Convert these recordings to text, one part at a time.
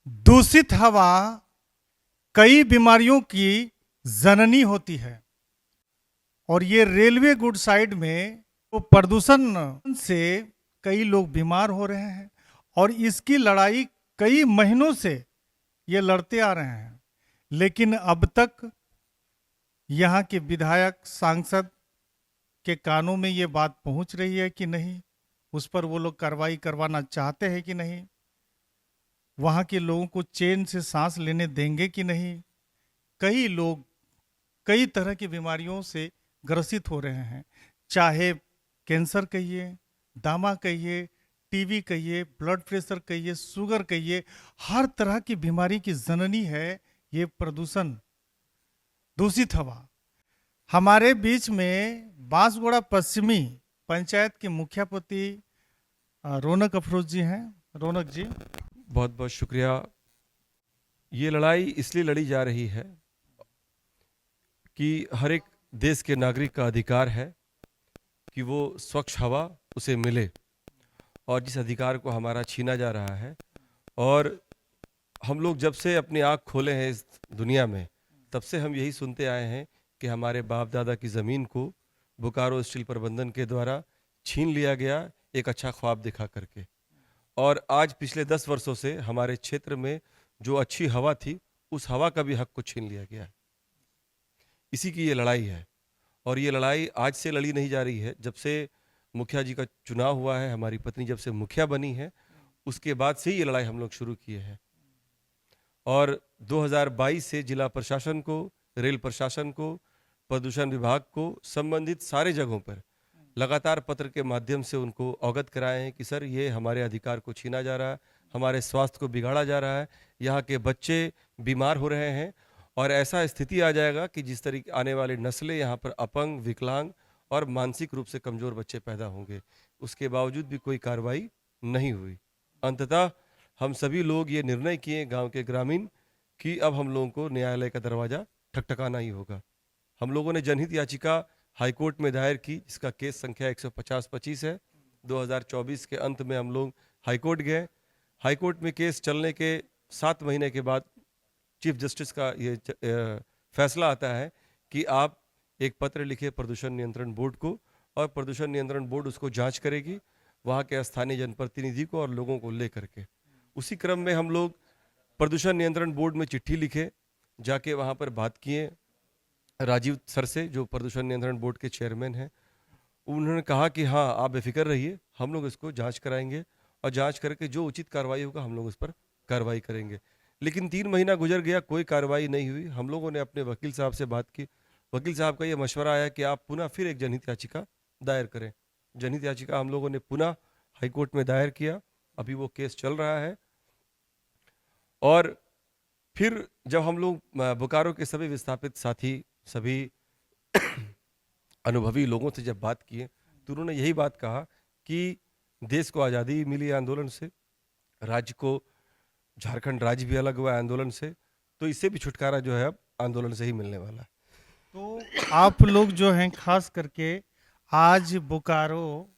दूषित हवा कई बीमारियों की जननी होती है और ये रेलवे गुड साइड में तो प्रदूषण से कई लोग बीमार हो रहे हैं और इसकी लड़ाई कई महीनों से ये लड़ते आ रहे हैं। लेकिन अब तक यहाँ के विधायक सांसद के कानों में ये बात पहुंच रही है कि नहीं, उस पर वो लोग कार्रवाई करवाना चाहते हैं कि नहीं, वहाँ के लोगों को चैन से सांस लेने देंगे कि नहीं। कई लोग कई तरह की बीमारियों से ग्रसित हो रहे हैं, चाहे कैंसर कहिए, दामा कहिए, टीबी कहिए, ब्लड प्रेशर कहिए, शुगर कहिए, हर तरह की बीमारी की जननी है ये प्रदूषण, दूषित हवा। हमारे बीच में बांसगुड़ा पश्चिमी पंचायत के मुखियापति रौनक अफरोज जी हैं। रौनक जी, बहुत बहुत शुक्रिया। ये लड़ाई इसलिए लड़ी जा रही है कि हर एक देश के नागरिक का अधिकार है कि वो स्वच्छ हवा उसे मिले, और जिस अधिकार को हमारा छीना जा रहा है, और हम लोग जब से अपनी आँख खोले हैं इस दुनिया में, तब से हम यही सुनते आए हैं कि हमारे बाप दादा की ज़मीन को बोकारो स्टील प्रबंधन के द्वारा छीन लिया गया, एक अच्छा ख्वाब दिखा करके। और आज पिछले 10 वर्षों से हमारे क्षेत्र में जो अच्छी हवा थी, उस हवा का भी हक को छीन लिया गया है। इसी की ये लड़ाई है, और ये लड़ाई आज से लड़ी नहीं जा रही है। जब से मुखिया जी का चुनाव हुआ है, हमारी पत्नी जब से मुखिया बनी है, उसके बाद से ही ये लड़ाई हम लोग शुरू किए हैं। और 2022 से जिला प्रशासन को, रेल प्रशासन को, प्रदूषण विभाग को, संबंधित सारे जगहों पर लगातार पत्र के माध्यम से उनको अवगत कराए हैं कि सर, ये हमारे अधिकार को छीना जा रहा है, हमारे स्वास्थ्य को बिगाड़ा जा रहा है, यहाँ के बच्चे बीमार हो रहे हैं, और ऐसा स्थिति आ जाएगा कि जिस तरीके आने वाली नस्लें यहाँ पर अपंग, विकलांग और मानसिक रूप से कमज़ोर बच्चे पैदा होंगे। उसके बावजूद भी कोई कार्रवाई नहीं हुई। अंततः हम सभी लोग ये निर्णय किए, गांव के ग्रामीण, कि अब हम लोगों को न्यायालय का दरवाज़ा ठकठकाना ही होगा। हम लोगों ने जनहित याचिका हाईकोर्ट में दायर की, जिसका केस संख्या 150-25 है। 2024 के अंत में हम लोग हाईकोर्ट गए। हाईकोर्ट में केस चलने के 7 महीने के बाद चीफ जस्टिस का ये फैसला आता है कि आप एक पत्र लिखे प्रदूषण नियंत्रण बोर्ड को, और प्रदूषण नियंत्रण बोर्ड उसको जांच करेगी, वहाँ के स्थानीय जनप्रतिनिधि को और लोगों को ले करके। उसी क्रम में हम लोग प्रदूषण नियंत्रण बोर्ड में चिट्ठी लिखे, जाके वहाँ पर बात किए राजीव सर से, जो प्रदूषण नियंत्रण बोर्ड के चेयरमैन हैं। उन्होंने कहा कि हाँ, आप बेफिक्र रहिए, हम लोग इसको जांच कराएंगे, और जांच करके जो उचित कार्रवाई होगा हम लोग उस पर कार्रवाई करेंगे। लेकिन 3 महीना गुजर गया, कोई कार्रवाई नहीं हुई। हम लोगों ने अपने वकील साहब से बात की। वकील साहब का ये मशवरा आया कि आप पुनः फिर एक जनहित याचिका दायर करें। जनहित याचिका हम लोगों ने पुनः हाईकोर्ट में दायर किया। अभी वो केस चल रहा है। और फिर जब हम लोग बोकारो के सभी विस्थापित साथी, सभी अनुभवी लोगों से जब बात किए, तो उन्होंने यही बात कहा कि देश को आज़ादी मिली आंदोलन से, राज्य को, झारखंड राज्य भी अलग हुआ आंदोलन से, तो इससे भी छुटकारा जो है अब आंदोलन से ही मिलने वाला है। तो आप लोग जो हैं खास करके आज बोकारो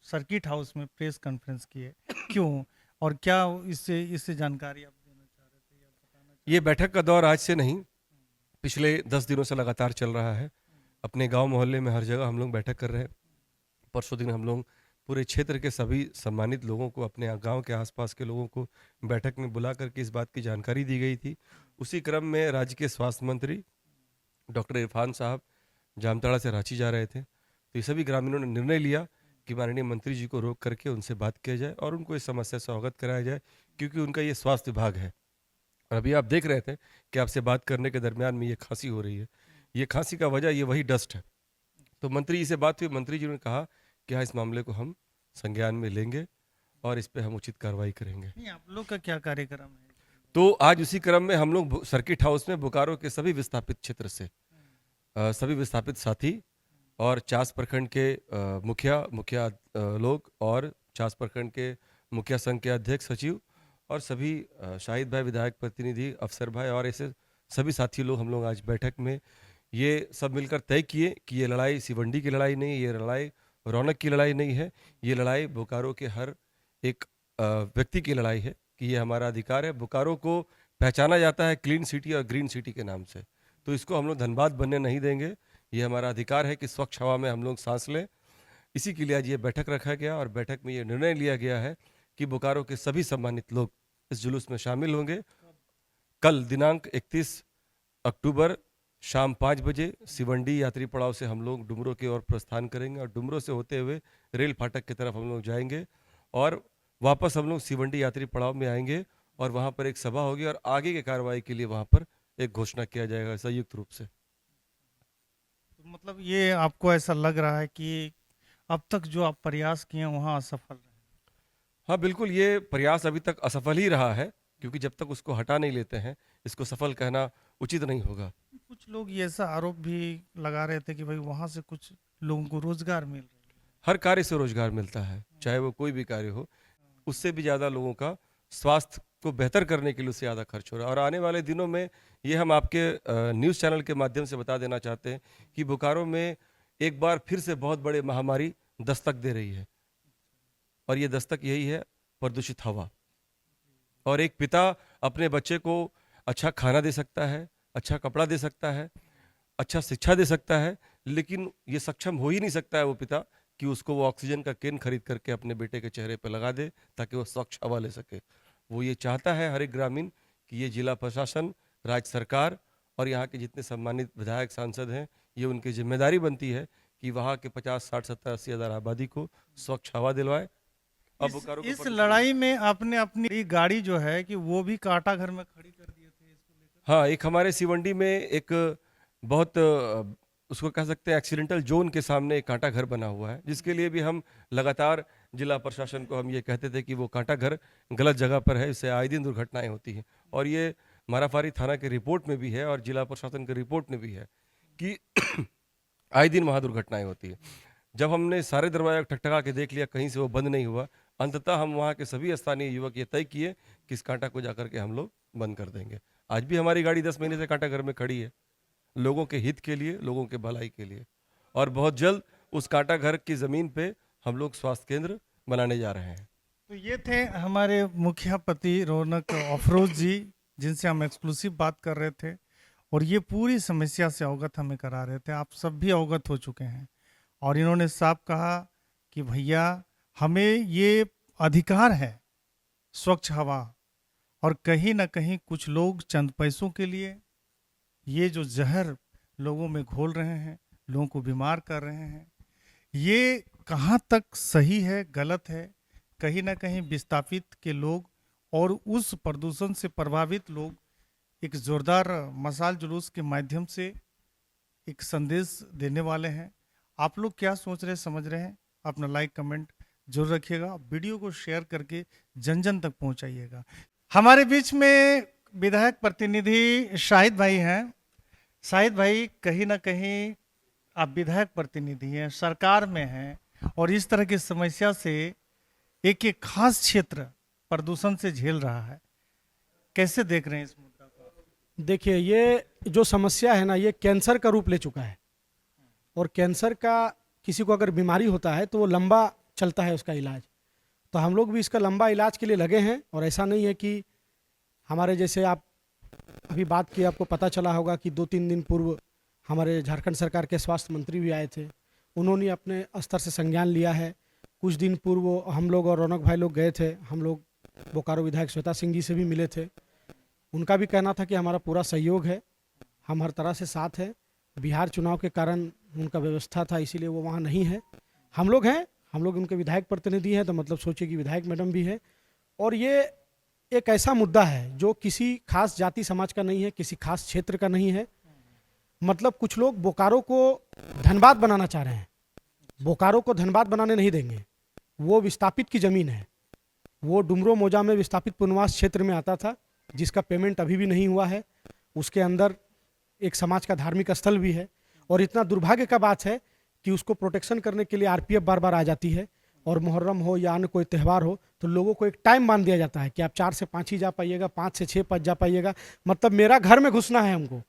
सर्किट हाउस में प्रेस कॉन्फ्रेंस किए, क्यों और क्या इससे जानकारी आप देना चाह रहे थे या बताना चाह ये बैठक का दौर आज से नहीं, पिछले 10 दिनों से लगातार चल रहा है। अपने गांव मोहल्ले में हर जगह हम लोग बैठक कर रहे हैं। परसों दिन हम लोग पूरे क्षेत्र के सभी सम्मानित लोगों को, अपने गांव के आसपास के लोगों को बैठक में बुला करके इस बात की जानकारी दी गई थी। उसी क्रम में राज्य के स्वास्थ्य मंत्री डॉक्टर इरफान साहब जामताड़ा से रांची जा रहे थे, तो ये सभी ग्रामीणों ने निर्णय लिया कि माननीय मंत्री जी को रोक करके उनसे बात किया जाए और उनको इस समस्या से अवगत कराया जाए, क्योंकि उनका ये स्वास्थ्य विभाग है। और अभी आप देख रहे थे कि आपसे बात करने के दरमियान में ये खांसी हो रही है। ये खांसी का वजह ये वही डस्ट है। तो मंत्री जी से बात हुई, मंत्री जी ने कहा कि हाँ, इस मामले को हम संज्ञान में लेंगे और इस पे हम उचित कार्रवाई करेंगे। नहीं, आप लोग का क्या कार्यक्रम है? तो आज उसी क्रम में हम लोग सर्किट हाउस में बोकारो के सभी विस्थापित क्षेत्र से सभी विस्थापित साथी और चास प्रखंड के मुखिया लोग, और चास प्रखंड के मुखिया संघ के अध्यक्ष, सचिव, और सभी शाहिद भाई विधायक प्रतिनिधि, अफसर भाई, और ऐसे सभी साथी लोग हम लोग आज बैठक में ये सब मिलकर तय किए कि ये लड़ाई सिवंडी की लड़ाई नहीं, ये लड़ाई रौनक की लड़ाई नहीं है, ये लड़ाई बोकारो के हर एक व्यक्ति की लड़ाई है कि ये हमारा अधिकार है। बोकारो को पहचाना जाता है क्लीन सिटी और ग्रीन सिटी के नाम से, तो इसको हम लोग धनबाद बनने नहीं देंगे। ये हमारा अधिकार है कि स्वच्छ हवा में हम लोग सांस लें। इसी के लिए आज ये बैठक रखा गया और बैठक में ये निर्णय लिया गया है कि बोकारो के सभी सम्मानित लोग इस जुलूस में शामिल होंगे। कल दिनांक 31 अक्टूबर शाम 5 बजे सिवंडी यात्री पड़ाव से हम लोग डुमरो की ओर प्रस्थान करेंगे और डुमरो से होते हुए रेल फाटक की तरफ हम लोग जाएंगे और वापस हम लोग सिवंडी यात्री पड़ाव में आएंगे और वहाँ पर एक सभा होगी और आगे की कार्रवाई के लिए वहाँ पर एक घोषणा किया जाएगा संयुक्त रूप से। तो मतलब ये आपको ऐसा लग रहा है कि अब तक जो आप प्रयास किए हैं वहाँ असफल रहे? हाँ बिल्कुल, ये प्रयास अभी तक असफल ही रहा है, क्योंकि जब तक उसको हटा नहीं लेते हैं इसको सफल कहना उचित नहीं होगा। कुछ लोग ये ऐसा आरोप भी लगा रहे थे कि भाई वहाँ से कुछ लोगों को रोजगार मिल रहा है। हर कार्य से रोजगार मिलता है, चाहे वो कोई भी कार्य हो। उससे भी ज़्यादा लोगों का स्वास्थ्य को बेहतर करने के लिए उससे ज़्यादा खर्च हो रहा है। और आने वाले दिनों में ये हम आपके न्यूज़ चैनल के माध्यम से बता देना चाहते हैं कि बोकारो में एक बार फिर से बहुत बड़ी महामारी दस्तक दे रही है और ये दस्तक यही है प्रदूषित हवा। और एक पिता अपने बच्चे को अच्छा खाना दे सकता है, अच्छा कपड़ा दे सकता है, अच्छा शिक्षा दे सकता है, लेकिन ये सक्षम हो ही नहीं सकता है वो पिता कि उसको वो ऑक्सीजन का केन खरीद करके अपने बेटे के चेहरे पर लगा दे ताकि वो स्वच्छ हवा ले सके। वो ये चाहता है हर एक ग्रामीण कि ये जिला प्रशासन, राज्य सरकार और यहाँ के जितने सम्मानित विधायक सांसद हैं, ये उनकी जिम्मेदारी बनती है कि वहाँ के 50, 60, 70, 80 हज़ार आबादी को स्वच्छ हवा दिलवाए। अब बोकारो को इस प्रदूषण- लड़ाई में आपने अपनी गाड़ी जो है कि वो भी कांटा घर में खड़ी कर दिए थे इसको लेकर? हाँ, एक हमारे सिवंडी में एक बहुत उसको कह सकते हैं एक्सीडेंटल जोन के सामने एक कांटा घर बना हुआ है, जिसके लिए भी हम लगातार जिला प्रशासन को हम ये कहते थे कि वो कांटा घर गलत जगह पर है, इससे आए दिन दुर्घटनाएं होती हैं। और ये माराफारी थाना के रिपोर्ट में भी है और जिला प्रशासन के रिपोर्ट में भी है कि आए दिन वहाँ दुर्घटनाएं होती है। जब हमने सारे दरवाजे ठकठका के देख लिया, कहीं से वो बंद नहीं हुआ, अंततः हम वहाँ के सभी स्थानीय युवक ये तय किए कि इस कांटा को जाकर के हम लोग बंद कर देंगे। आज भी हमारी गाड़ी 10 महीने से कांटा घर में खड़ी है, लोगों के हित के लिए, लोगों के भलाई के लिए। और बहुत जल्द उस कांटा घर की ज़मीन पे हम लोग स्वास्थ्य केंद्र बनाने जा रहे हैं। तो ये थे हमारे मुखिया पति रौनक अफरोज जी, जिनसे हम एक्सक्लूसिव बात कर रहे थे और ये पूरी समस्या से अवगत हमें करा रहे थे। आप सब भी अवगत हो चुके हैं और इन्होंने साफ कहा कि भैया हमें ये अधिकार है स्वच्छ हवा, और कहीं ना कहीं कुछ लोग चंद पैसों के लिए ये जो जहर लोगों में घोल रहे हैं, लोगों को बीमार कर रहे हैं, ये कहाँ तक सही है गलत है। कहीं ना कहीं विस्थापित के लोग और उस प्रदूषण से प्रभावित लोग एक जोरदार मशाल जुलूस के माध्यम से एक संदेश देने वाले हैं। आप लोग क्या सोच रहे समझ रहे हैं, अपना लाइक कमेंट जरूर रखिएगा, वीडियो को शेयर करके जन जन तक पहुंचाइएगा। हमारे बीच में विधायक प्रतिनिधि शाहिद भाई हैं। शाहिद भाई, कहीं ना कहीं आप विधायक प्रतिनिधि हैं, सरकार में हैं और इस तरह की समस्या से एक खास क्षेत्र प्रदूषण से झेल रहा है, कैसे देख रहे हैं इस मुद्दा को? देखिए, ये जो समस्या है ना, ये कैंसर का रूप ले चुका है। और कैंसर का किसी को अगर बीमारी होता है तो वो लंबा चलता है उसका इलाज। तो हम लोग भी इसका लंबा इलाज के लिए लगे हैं। और ऐसा नहीं है कि हमारे जैसे, आप अभी बात की, आपको पता चला होगा कि 2-3 दिन पूर्व हमारे झारखंड सरकार के स्वास्थ्य मंत्री भी आए थे, उन्होंने अपने स्तर से संज्ञान लिया है। कुछ दिन पूर्व हम लोग और रौनक भाई लोग गए थे, हम लोग बोकारो विधायक श्वेता सिंह जी से भी मिले थे। उनका भी कहना था कि हमारा पूरा सहयोग है, हम हर तरह से साथ हैं। बिहार चुनाव के कारण उनका व्यवस्था था, इसीलिए वो वहाँ नहीं है। हम लोग हैं, हम लोग उनके विधायक प्रतिनिधि हैं, तो मतलब सोचिए कि विधायक मैडम भी है। और ये एक ऐसा मुद्दा है जो किसी खास जाति समाज का नहीं है, किसी खास क्षेत्र का नहीं है। मतलब कुछ लोग बोकारो को धनबाद बनाना चाह रहे हैं। बोकारो को धनबाद बनाने नहीं देंगे। वो विस्थापित की ज़मीन है, वो डुमरो मोजा में विस्थापित पुनर्वास क्षेत्र में आता था, जिसका पेमेंट अभी भी नहीं हुआ है। उसके अंदर एक समाज का धार्मिक स्थल भी है। और इतना दुर्भाग्य का बात है कि उसको प्रोटेक्शन करने के लिए आरपीएफ बार बार आ जाती है। और मुहर्रम हो या अन्य कोई त्यौहार हो तो लोगों को एक टाइम बांध दिया जाता है कि आप 4 से 5 ही जा पाइएगा, 5 से 6 जा पाइएगा। मतलब मेरा घर में घुसना है हमको,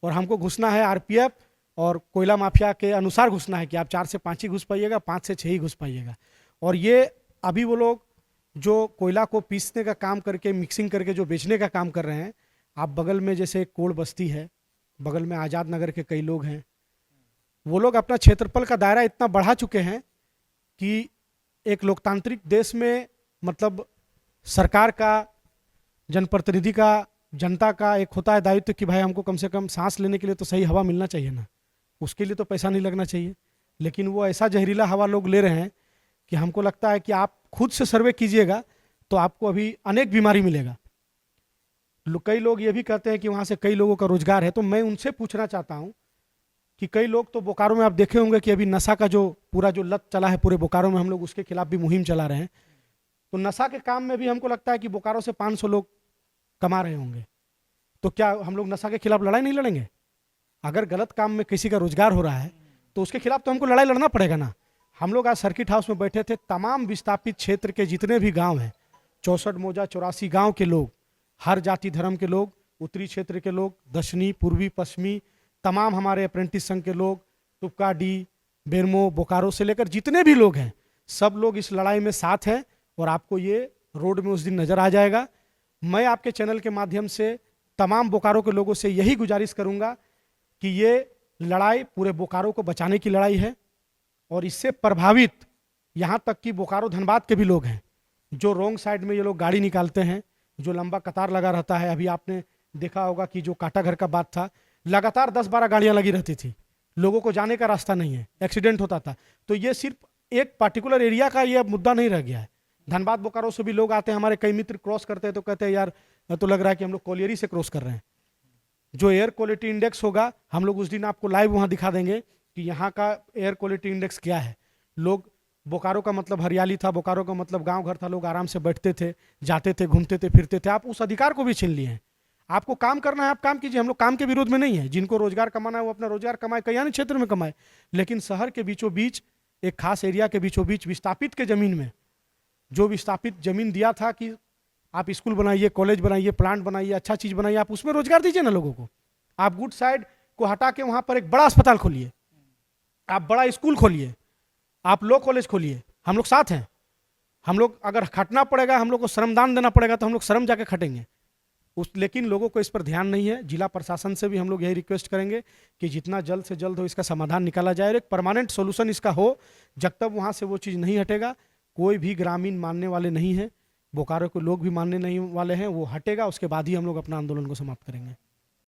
और हमको घुसना है आरपीएफ और कोयला माफिया के अनुसार घुसना है कि आप 4 से 5 ही घुस पाइएगा, 5 से 6 ही घुस पाइएगा। और ये अभी वो लोग जो कोयला को पीसने का काम करके मिक्सिंग करके जो बेचने का काम कर रहे हैं, आप बगल में जैसे कोड़ बस्ती है, बगल में आज़ाद नगर के कई लोग हैं, वो लोग अपना क्षेत्रफल का दायरा इतना बढ़ा चुके हैं कि एक लोकतांत्रिक देश में मतलब सरकार का, जनप्रतिनिधि का, जनता का एक होता है दायित्व कि भाई हमको कम से कम सांस लेने के लिए तो सही हवा मिलना चाहिए ना, उसके लिए तो पैसा नहीं लगना चाहिए। लेकिन वो ऐसा जहरीला हवा लोग ले रहे हैं कि हमको लगता है कि आप खुद से सर्वे कीजिएगा तो आपको अभी अनेक बीमारी मिलेगा। कई लोग ये भी कहते हैं कि वहाँ से कई लोगों का रोजगार है, तो मैं उनसे पूछना चाहता हूँ कि कई लोग तो बोकारो में आप देखे होंगे कि अभी नशा का जो पूरा जो लत चला है पूरे बोकारो में, हम लोग उसके खिलाफ भी मुहिम चला रहे हैं। तो नशा के काम में भी हमको लगता है कि बोकारो से 500 लोग कमा रहे होंगे, तो क्या हम लोग नशा के खिलाफ लड़ाई नहीं लड़ेंगे? अगर गलत काम में किसी का रोजगार हो रहा है तो उसके खिलाफ तो हमको लड़ाई लड़ना पड़ेगा ना। हम लोग आज सर्किट हाउस में बैठे थे, तमाम विस्थापित क्षेत्र के जितने भी गांव हैं, 64 मौजा 84 गांव के लोग, हर जाति धर्म के लोग, उत्तरी क्षेत्र के लोग, दक्षिणी पूर्वी पश्चिमी, तमाम हमारे अप्रेंटिस संघ के लोग, तुपका डी, बेरमो, बोकारो से लेकर जितने भी लोग हैं, सब लोग इस लड़ाई में साथ हैं और आपको ये रोड में उस दिन नजर आ जाएगा। मैं आपके चैनल के माध्यम से तमाम बोकारो के लोगों से यही गुजारिश करूंगा कि ये लड़ाई पूरे बोकारो को बचाने की लड़ाई है और इससे प्रभावित यहाँ तक कि बोकारो धनबाद के भी लोग हैं, जो रोंग साइड में ये लोग गाड़ी निकालते हैं, जो लंबा कतार लगा रहता है। अभी आपने देखा होगा कि जो काटा घर का बात था, लगातार 10-12 गाड़ियां लगी रहती थी, लोगों को जाने का रास्ता नहीं है, एक्सीडेंट होता था। तो ये सिर्फ एक पार्टिकुलर एरिया का ये मुद्दा नहीं रह गया है। धनबाद बोकारो से भी लोग आते हैं, हमारे कई मित्र क्रॉस करते हैं तो कहते हैं यार तो लग रहा है कि हम लोग कोलियरी से क्रॉस कर रहे हैं। जो एयर क्वालिटी इंडेक्स होगा, हम लोग उस दिन आपको लाइव वहाँ दिखा देंगे कि यहाँ का एयर क्वालिटी इंडेक्स क्या है। लोग, बोकारो का मतलब हरियाली था, बोकारो का मतलब गांव घर था, लोग आराम से बैठते थे, जाते थे, घूमते थे, फिरते थे। आप उस अधिकार को भी छीन लिए हैं। आपको काम करना है, आप काम कीजिए, हम लोग काम के विरोध में नहीं है। जिनको रोजगार कमाना है वो अपना रोजगार कमाए, कई अन्य क्षेत्र में कमाए, लेकिन शहर के बीचों बीच, एक खास एरिया के बीचों बीच विस्थापित के जमीन में, जो विस्थापित जमीन दिया था कि आप स्कूल बनाइए, कॉलेज बनाइए, प्लांट बनाइए, अच्छा चीज बनाइए, आप उसमें रोजगार दीजिए ना लोगों को। आप गुड साइड को हटा के वहां पर एक बड़ा अस्पताल खोलिए, आप बड़ा स्कूल खोलिए, आप लॉ कॉलेज खोलिए। हम लोग साथ हैं। हम लोग अगर खटना पड़ेगा, हम लोग को श्रमदान देना पड़ेगा तो हम लोग श्रम जाके खटेंगे लेकिन लोगों को इस पर ध्यान नहीं है। जिला प्रशासन से भी हम लोग यही रिक्वेस्ट करेंगे कि जितना जल्द से जल्द हो इसका समाधान निकाला जाए और एक परमानेंट सोल्यूशन इसका हो। जब तक वहाँ से वो चीज़ नहीं हटेगा, कोई भी ग्रामीण मानने वाले नहीं है, बोकारो के लोग भी मानने नहीं वाले हैं। वो हटेगा, उसके बाद ही हम लोग अपना आंदोलन को समाप्त करेंगे।